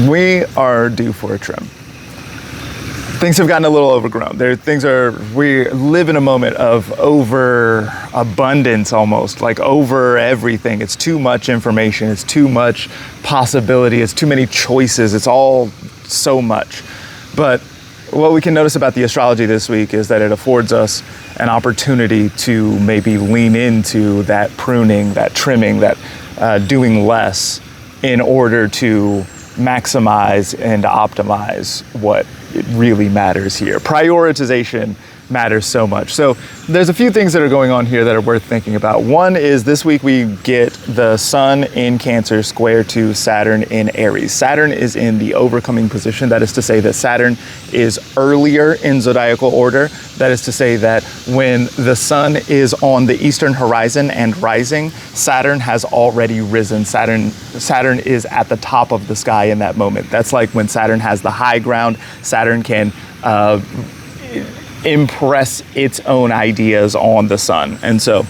We are due for a trim. Things have gotten a little overgrown. We live in a moment of overabundance almost, like over everything. It's too much information, it's too much possibility, it's too many choices, it's all so much. But what we can notice about the astrology this week is that it affords us an opportunity to maybe lean into that pruning, that trimming, that doing less in order to maximize and optimize what it really matters here. Prioritization matters so much. So there's a few things that are going on here that are worth thinking about. One is this week we get the Sun in Cancer square to Saturn in Aries. Saturn is in the overcoming position. That is to say that Saturn is earlier in zodiacal order. That is to say that when the Sun is on the eastern horizon and rising, Saturn has already risen. Saturn is at the top of the sky in that moment. That's like when Saturn has the high ground. Saturn can impress its own ideas on the Sun. And so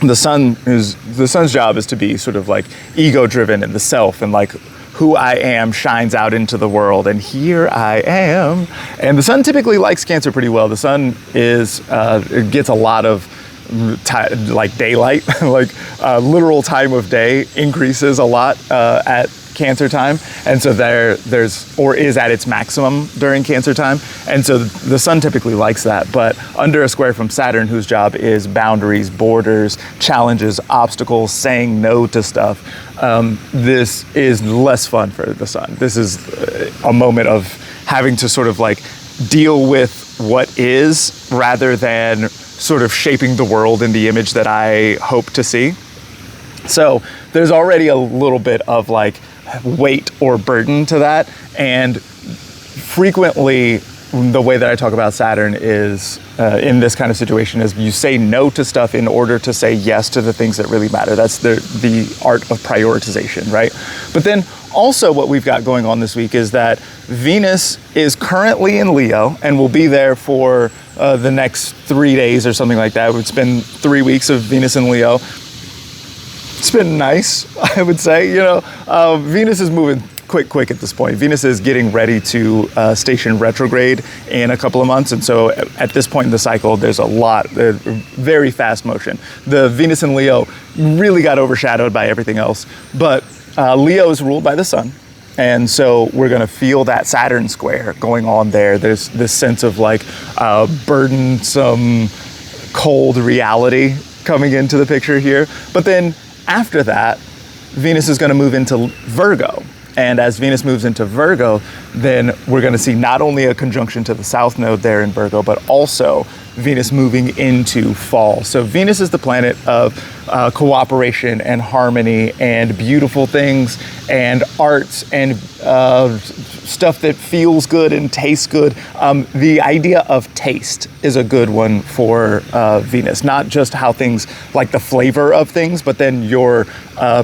the Sun's job is to be sort of like ego driven and the self, and like who I am shines out into the world, and here I am. And the Sun typically likes Cancer pretty well. The Sun it gets a lot of like daylight, like literal time of day increases a lot at Cancer time, and so is at its maximum during Cancer time, and so the Sun typically likes that. But under a square from Saturn, whose job is boundaries, borders, challenges, obstacles, saying no to stuff, this is less fun for the Sun. This is a moment of having to sort of like deal with what is, rather than sort of shaping the world in the image that I hope to see. So there's already a little bit of like weight or burden to that, and frequently the way that I talk about Saturn is in this kind of situation is you say no to stuff in order to say yes to the things that really matter. That's the art of prioritization, right? But then also what we've got going on this week is that Venus is currently in Leo and will be there for the next 3 days or something like that. It's been 3 weeks of Venus in Leo. It's been nice, I would say. Venus is moving quick at this point. Venus is getting ready to station retrograde in a couple of months, and so at this point in the cycle, there's very fast motion. The Venus in Leo really got overshadowed by everything else, but Leo is ruled by the Sun, and so we're going to feel that Saturn square going on there. There's this sense of like burdensome, cold reality coming into the picture here, but then after that, Venus is going to move into Virgo. And as Venus moves into Virgo, then we're going to see not only a conjunction to the South Node there in Virgo, but also Venus moving into fall. So Venus is the planet of cooperation and harmony and beautiful things and arts and stuff that feels good and tastes good. The idea of taste is a good one for Venus, not just how things, like the flavor of things, but then your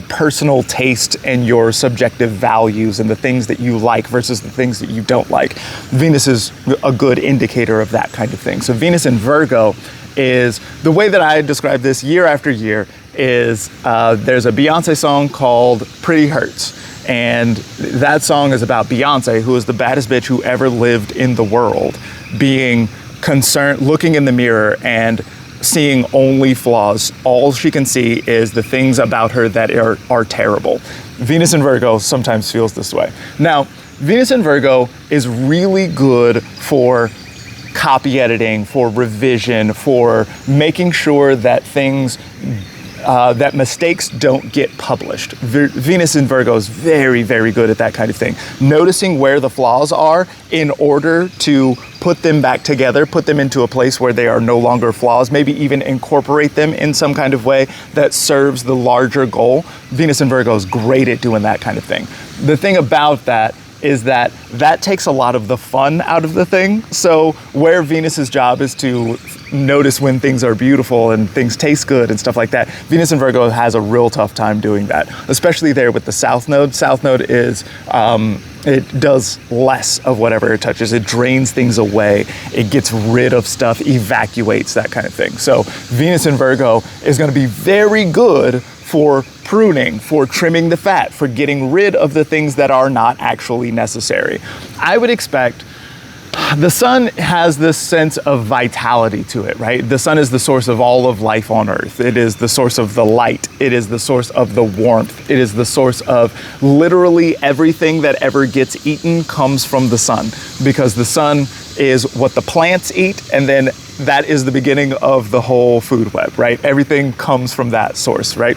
personal taste and your subjective values and the things that you like versus the things that you don't like. Venus is a good indicator of that kind of thing. So Venus in Virgo is, the way that I describe this year after year is there's a Beyonce song called Pretty Hurts. And that song is about Beyonce, who is the baddest bitch who ever lived in the world, being concerned, looking in the mirror and seeing only flaws. All she can see is the things about her that are terrible. Venus in Virgo sometimes feels this way. Now, Venus in Virgo is really good for copy editing, for revision, for making sure that that mistakes don't get published. Venus in Virgo is very, very good at that kind of thing. Noticing where the flaws are in order to put them back together, put them into a place where they are no longer flaws, maybe even incorporate them in some kind of way that serves the larger goal. Venus in Virgo is great at doing that kind of thing. The thing about that is that takes a lot of the fun out of the thing. So where Venus's job is to notice when things are beautiful and things taste good and stuff like that, Venus in Virgo has a real tough time doing that, especially there with the South Node. South Node is, it does less of whatever it touches. It drains things away. It gets rid of stuff, evacuates, that kind of thing. So Venus in Virgo is going to be very good for pruning, for trimming the fat, for getting rid of the things that are not actually necessary. I would expect the sun has this sense of vitality to it, right? The sun is the source of all of life on earth. It is the source of the light. It is the source of the warmth. It is the source of literally everything that ever gets eaten comes from the sun, because the sun is what the plants eat, and then that is the beginning of the whole food web, right? Everything comes from that source, right?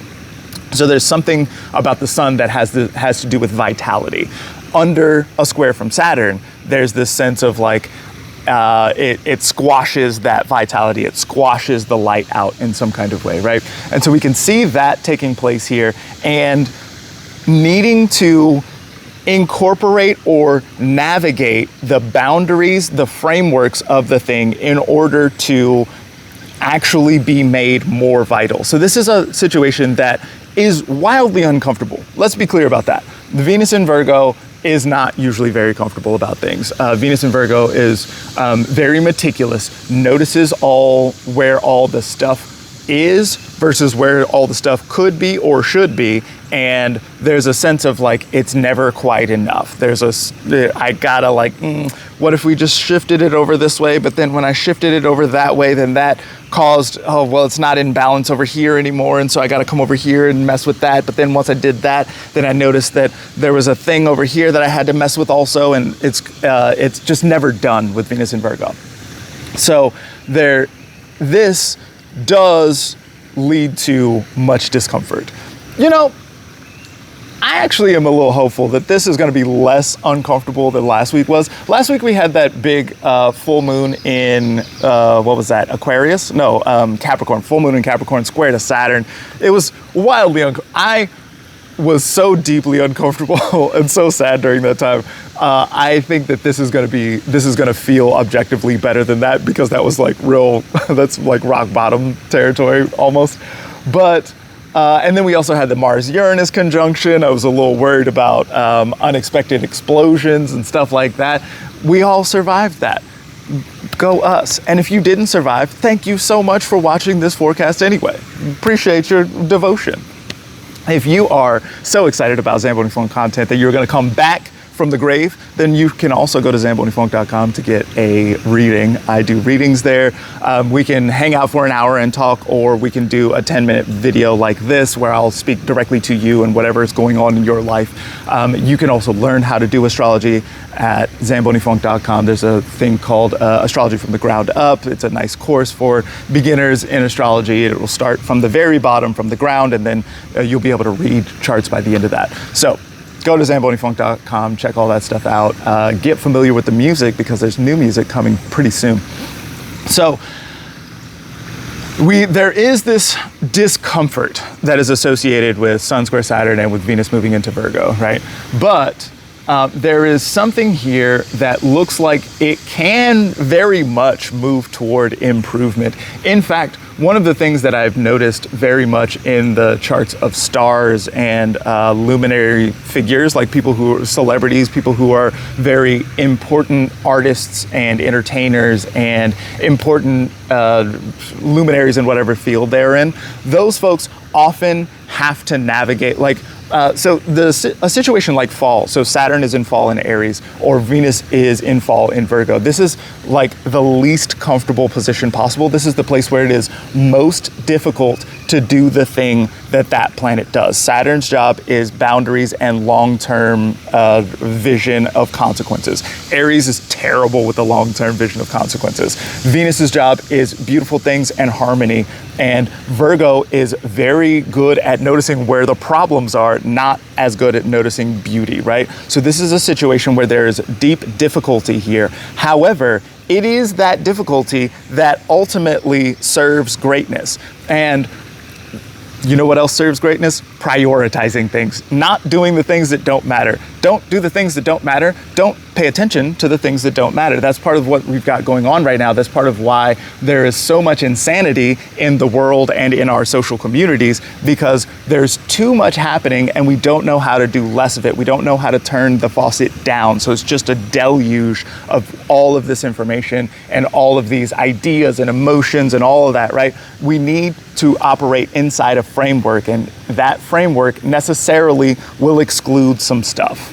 So there's something about the sun that has to do with vitality. Under a square from Saturn, there's this sense of like, it squashes that vitality. It squashes the light out in some kind of way, right? And so we can see that taking place here, and needing to incorporate or navigate the boundaries, the frameworks of the thing in order to actually be made more vital. So this is a situation that is wildly uncomfortable. Let's be clear about that. The Venus in Virgo is not usually very comfortable about things. Venus in Virgo is very meticulous, notices where all the stuff is versus where all the stuff could be or should be, and there's a sense of like it's never quite enough. I gotta like, what if we just shifted it over this way, but then when I shifted it over that way, then that caused, oh well, it's not in balance over here anymore, and so I gotta come over here and mess with that. But then once I did that, then I noticed that there was a thing over here that I had to mess with also, and it's just never done with Venus in Virgo. So this does lead to much discomfort. You know, I actually am a little hopeful that this is going to be less uncomfortable than last week was. Last week we had that big full moon in, what was that, Aquarius? No, Capricorn, full moon in Capricorn square to Saturn. It was wildly I was so deeply uncomfortable and so sad during that time. I think that this is going to feel objectively better than that, because that was like that's like rock bottom territory almost. But and then we also had the Mars-Uranus conjunction. I was a little worried about unexpected explosions and stuff like that. We all survived that. Go us. And if you didn't survive, thank you so much for watching this forecast anyway. Appreciate your devotion. If you are so excited about Zamboni Funk content that you're going to come back from the grave, then you can also go to zambonifunk.com to get a reading. I do readings there. We can hang out for an hour and talk, or we can do a 10-minute video like this where I'll speak directly to you and whatever is going on in your life. You can also learn how to do astrology at zambonifunk.com. There's a thing called Astrology from the Ground Up. It's a nice course for beginners in astrology. It will start from the very bottom, from the ground, and then you'll be able to read charts by the end of that. So go to zambonifunk.com, check all that stuff out. Get familiar with the music, because there's new music coming pretty soon. So there is this discomfort that is associated with Sun square Saturn and with Venus moving into Virgo, right? But there is something here that looks like it can very much move toward improvement. In fact, one of the things that I've noticed very much in the charts of stars and luminary figures, like people who are celebrities, people who are very important artists and entertainers and important luminaries in whatever field they're in, those folks often have to navigate, a situation like fall. So Saturn is in fall in Aries, or Venus is in fall in Virgo. This is like the least comfortable position possible. This is the place where it is most difficult to do the thing that planet does. Saturn's job is boundaries and long-term vision of consequences. Aries is terrible with the long-term vision of consequences. Venus's job is beautiful things and harmony, and Virgo is very good at noticing where the problems are, not as good at noticing beauty, right? So this is a situation where there is deep difficulty here. However, it is that difficulty that ultimately serves greatness. And you know what else serves greatness? prioritizing things, not doing the things that don't matter. Don't do the things that don't matter. Don't pay attention to the things that don't matter. That's part of what we've got going on right now. That's part of why there is so much insanity in the world and in our social communities, because there's too much happening and we don't know how to do less of it. We don't know how to turn the faucet down. So it's just a deluge of all of this information and all of these ideas and emotions and all of that, right? We need to operate inside a framework, and that framework necessarily will exclude some stuff.